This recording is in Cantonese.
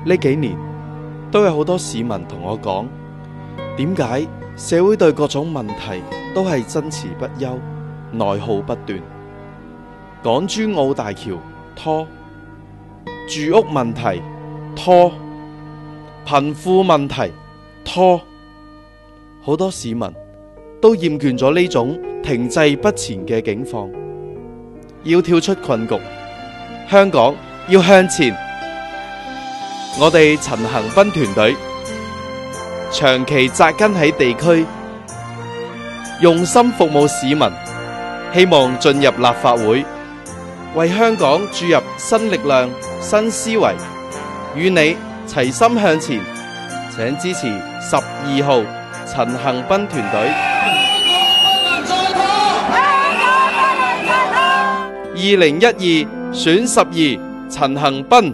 呢幾年都有好多市民同我講，點解社會對各種問題都係爭持不休、內耗不斷？港珠澳大橋拖，住屋問題拖，貧富問題拖，好多市民都厭倦咗呢種停滯不前嘅境況，要跳出困局，香港要向前。我哋陳恒鑌團隊長期扎根喺地區，用心服務市民，希望進入立法會，為香港注入新力量、新思維，與你齊心向前。請支持12號陳恒鑌團隊。2012選12陳恒鑌。